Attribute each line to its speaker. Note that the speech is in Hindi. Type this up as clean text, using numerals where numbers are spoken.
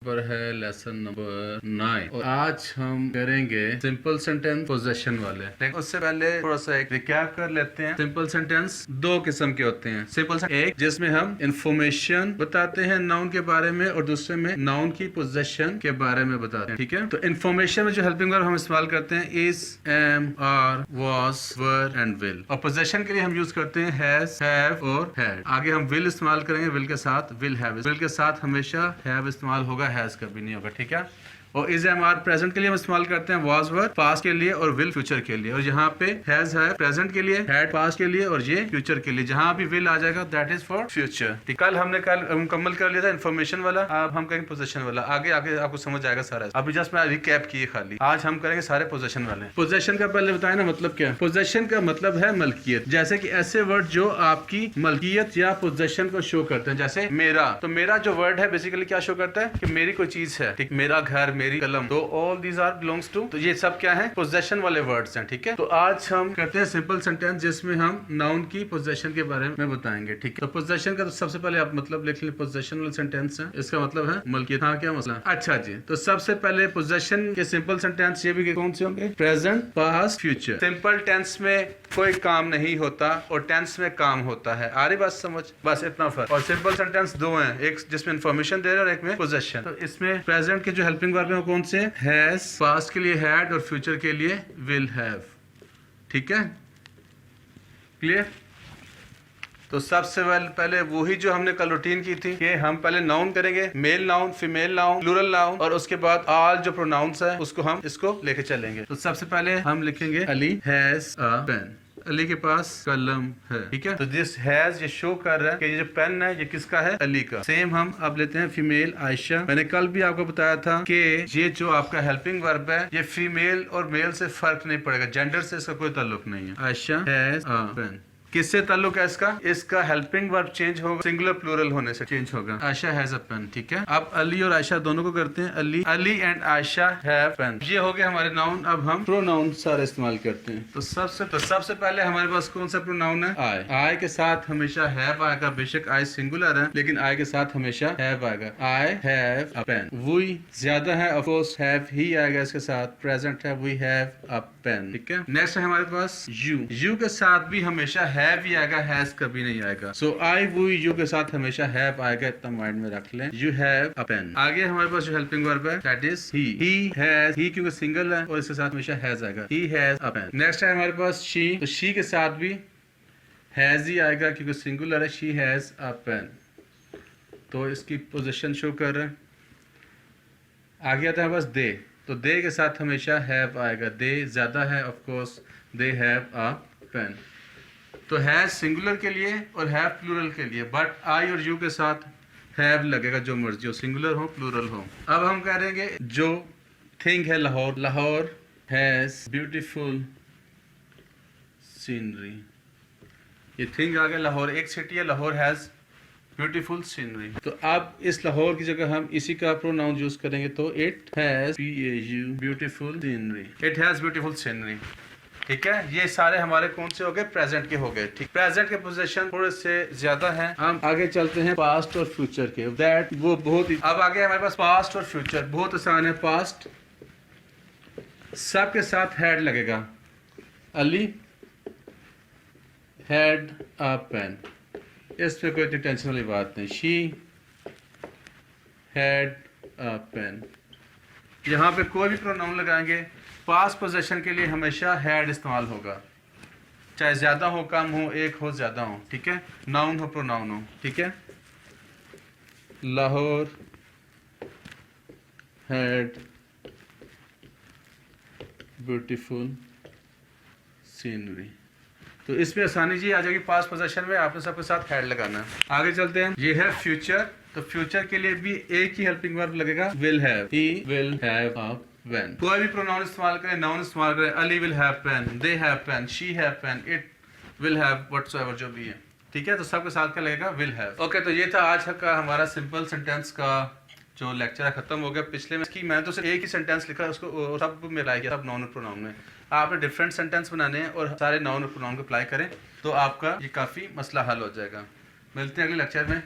Speaker 1: पर है लेसन नंबर 9 और आज हम करेंगे सिंपल सेंटेंस पोजेशन वाले। लेकिन उससे पहले थोड़ा सा एक रिकैप कर लेते हैं। सिंपल सेंटेंस दो किस्म के होते हैं। सिंपल सेंटेंस एक जिसमें हम इंफॉर्मेशन बताते हैं नाउन के बारे में और दूसरे में नाउन की पोजेशन के बारे में बताते हैं। ठीक है, तो इंफॉर्मेशन में जो हेल्पिंग वर्ब हम इस्तेमाल करते हैं is, am, are, was, were and will. और पोजेशन के लिए हम यूज करते हैं हैज, हैव और हैड। आगे हम विल इस्तेमाल करेंगे, विल के साथ विल हैव। विल के साथ हमेशा हैव इस्तेमाल होगा, हैज कभी नहीं होगा। ठीक है, और इज, एम, आर प्रेजेंट के लिए हम इस्तेमाल करते हैं, वाज, वर पास्ट के लिए और विल फ्यूचर के लिए। और यहाँ पे हैज है प्रेजेंट के लिए, हैड पास्ट के लिए और ये फ्यूचर के लिए। जहाँ भी विल आ जाएगा दैट इज फॉर फ्यूचर। कल हमने मुकम्मल कर लिया था इन्फॉर्मेशन वाला, अब हम करेंगे पोजेशन वाला। आगे आगे आपको समझ आएगा सारा। अभी जस्ट मैं रिकैप किए खाली, आज हम करेंगे सारे पोजेशन वाले। पोजेशन का पहले बताया ना मतलब क्या। पोजेशन का मतलब है मलकियत। जैसे कि ऐसे वर्ड जो आपकी मलकियत या पोजेशन को शो करते हैं। जैसे मेरा, तो मेरा जो वर्ड है बेसिकली क्या शो करता है कि मेरी कोई चीज है। ठीक, मेरा घर, मेरी कलम, तो all these are belongs to, तो ये सब क्या है, पोजेशन वाले वर्ड्स हैं। ठीक है, तो आज हम करते हैं सिंपल सेंटेंस जिसमें हम नाउन की पोजेशन के बारे में बताएंगे। ठीक है, तो पोजेशन का तो सबसे पहले आप मतलब लिख लें, पोजेशन वाला सेंटेंस है, इसका मतलब है मलकियत। हाँ, क्या मसला। अच्छा जी, तो सबसे पहले पोजेशन के सिंपल सेंटेंस ये भी कौन से होंगे, present, past, future. Simple tense में कोई काम नहीं होता और टेंस में काम होता है। आ रही बात समझ, बस इतना फर्क। और सिंपल सेंटेंस दो हैं, एक जिसमें इंफॉर्मेशन दे रहे हैं और एक में पोजेशन। तो इसमें प्रेजेंट के जो हेल्पिंग वर्ब है कौन से, हैज, पास्ट के लिए हैड और फ्यूचर के लिए विल हैव। ठीक है, क्लियर। तो सबसे पहले वही जो हमने कल रूटीन की थी कि हम पहले नाउन करेंगे, male noun, female noun, plural noun, और उसके बाद ऑल जो प्रोनाउंस है उसको हम इसको लेके चलेंगे। तो सबसे पहले हम लिखेंगे Ali has a pen, Ali के पास कलम है। ठीक है, तो दिस हैज ये शो कर रहा है कि ये जो पेन है ये किसका है, अली का। सेम हम अब लेते हैं फीमेल, आयशा। मैंने कल भी आपको बताया था कि ये जो आपका हेल्पिंग वर्ब है ये फीमेल और मेल से फर्क नहीं पड़ेगा, जेंडर से इसका कोई ताल्लुक नहीं है। आयशा हैज अ पेन, किससे ताल्लुक है इसका, इसका हेल्पिंग वर्ब चेंज होगा, सिंगुलर प्लूरल होने से चेंज होगा। Ayesha has a pen. ठीक है, अब अली और आयशा दोनों को करते हैं, Ali and Ayesha have pen. ये हो गए हमारे नाउन। अब हम प्रोनाउन सारे इस्तेमाल करते हैं। तो सबसे पहले हमारे पास कौन सा प्रोनाउन है, आई। आई के साथ हमेशा हैव आएगा, बेशक आई सिंगुलर है लेकिन आई के साथ हमेशा हैव आएगा। I have a pen. We ज्यादा है, ऑफ कोर्स हैव ही आएगा इसके साथ, प्रेजेंट है, वी हैव अ पेन। ठीक है, नेक्स्ट है हमारे पास यू के साथ भी हमेशा हैव ही आएगा, हैज कभी नहीं आएगा। सो आई, वो, यू के साथ हमेशा हैव आएगा, इतना माइंड में रख लें। You have a pen. आगे हमारे पास जो हेल्पिंग वर्ब है that is he has, he क्योंकि सिंगल है और इसके साथ हमेशा हैज आएगा, he has a pen. Next है हमारे पास शी, तो शी के साथ भी हैज ही आएगा क्योंकि सिंगुलर है, शी हैज अ पेन। तो इसकी पोजीशन शो कर रहे हैं। आगे आता है बस दे, तो दे के साथ हमेशा हैव आएगा, दे ज्यादा है, of course they have a pen. तो हैज सिंगुलर के लिए और हैव प्लूरल के लिए, बट आई और यू के साथ हैव लगेगा, जो मर्जी हो, सिंगुलर हो प्लूरल हो। अब हम करेंगे जो थिंग है Lahore, Lahore has beautiful scenery. ये थिंग आ गया, लाहौर एक सिटी है, लाहौर हैज ब्यूटीफुल सीनरी। तो अब इस लाहौर की जगह हम इसी का प्रोनाउन यूज करेंगे, तो it has beautiful scenery, it has beautiful scenery. ठीक है, ये सारे हमारे कौन से हो गए, प्रेजेंट के हो गए। ठीक, प्रेजेंट के पोजीशन थोड़े से ज्यादा हैं। हम आगे चलते हैं पास्ट और फ्यूचर के, दैट वो बहुत ही। अब आगे हमारे पास पास्ट और फ्यूचर बहुत आसान है। पास्ट सब के साथ हैड लगेगा, अली हैड अ पेन, इसमें कोई टेंशन वाली बात नहीं। She had a pen. यहाँ पे कोई भी प्रोनाउन लगाएंगे पास्ट पोजीशन के लिए हमेशा हैड इस्तेमाल होगा, चाहे ज्यादा हो, कम हो, एक हो, ज्यादा हो। ठीक है, नाउन हो, प्रोनाउन हो। ठीक है, लाहौर हैड ब्यूटीफुल सीनरी। तो इसमें आसानी जी आ जाएगी, पास्ट पोजीशन में आपने सबके साथ हैड लगाना है। आगे चलते हैं, ये है फ्यूचर। तो फ्यूचर के लिए भी एक ही हेल्पिंग वर्ब लगेगा, will have, he will have a pen. कोई भी प्रोनाउन इस्तेमाल करें, नाउन इस्तेमाल करें, Ali will have pen, they have pen, she have pen, it will have, whatsoever जो भी है। ठीक है, तो सबके साथ क्या लगेगा, विल हैव। ओके, तो ये था आज का हमारा सिंपल सेंटेंस का जो लेक्चर है, खत्म हो गया। पिछले में इसकी मैं तो सिर्फ एक ही सेंटेंस लिखा, उसको सब मिलाया गया, सब नाउन और प्रोनाउन में। आपने डिफरेंट सेंटेंस बनाने हैं और सारे नाउन और प्रोनाउन को अप्लाई करें तो आपका ये काफ़ी मसला हल हो जाएगा। मिलते हैं अगले लेक्चर में।